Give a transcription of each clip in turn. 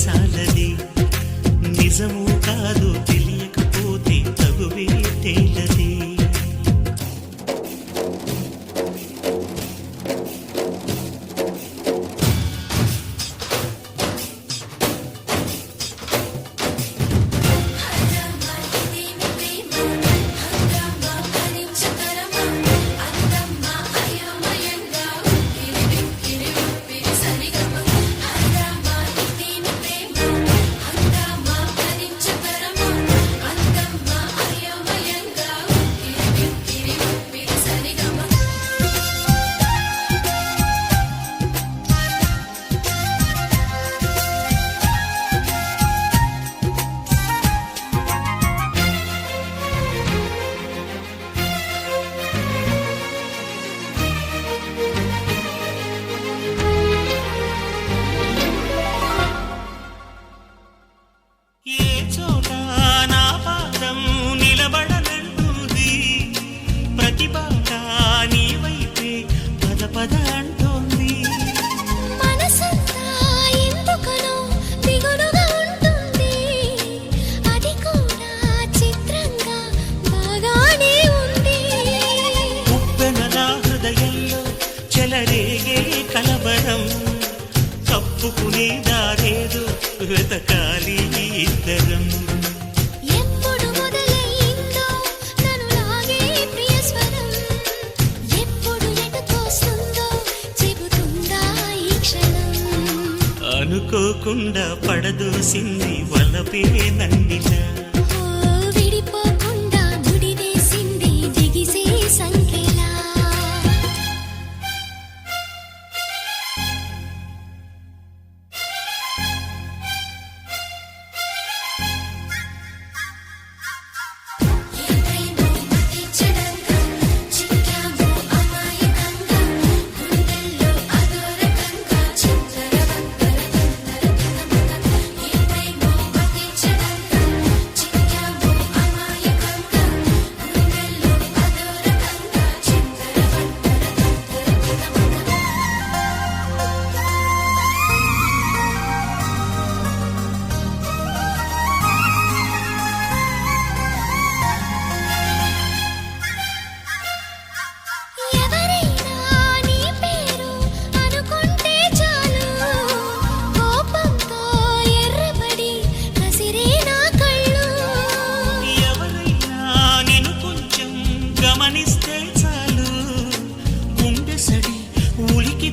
చాలది నిజము కాదు తెలియకపోతే తగువే తేలది తప్పుకునే దారేదు వెతకాలి ఇద్దరం ఎప్పుడు మొదలైందో నన్ను లాగే ప్రియ స్వరం ఎప్పుడు ఎటు తోస్తుందో చెబుతుందా ఈ క్షణం అనుకోకుండా పడదోసింది వలపే నన్నిలా విడిపోకుండా ముడివేసింది దిగిసే సంఖ్యలా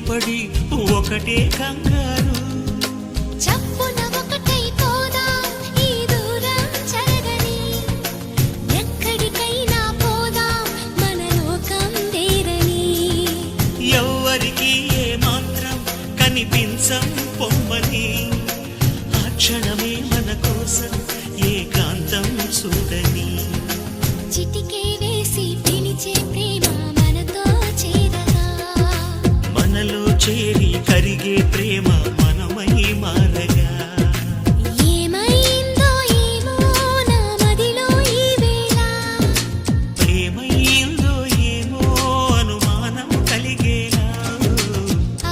పడి ఒకటే కంగారు చప్పున ఒకటై పోదా ఈ దూరం చెరగని ఎక్కడికైనా పోదా మన లోకం దేరని ఎవ్వరికి ఏ మాత్రం కనిపించం పొమ్మని ఆ క్షణమే మన కోసం ఏకాంతం చూడని చిటికే వేసి పిలిచే ప్రేమ మనతో చేరగా మనలో చేరి కరిగే ప్రేమ మనమై మారగా ఏమైందో ఏమో నా మదిలో ఈ వేళ ఏమైందో ఏమో అనుమానం కలిగేలా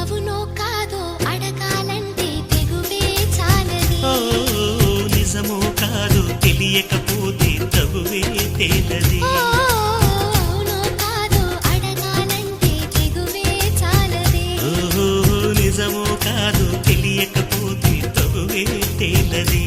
అవునో కాదో అడగాలంటే తెగువే చాలది నిజమో కాదు తెలియకపోతే తగువే తేలది అవునో కాదో అడగాలంటే తెగువే చాలది నిజమో కాదు తెలియకపోతే తగువే తేలది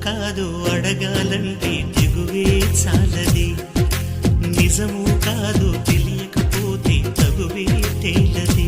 కాదు అడగాలంటే దిగువే చాలది నిజమో కాదు తెలియకపోతే తగువే తేలది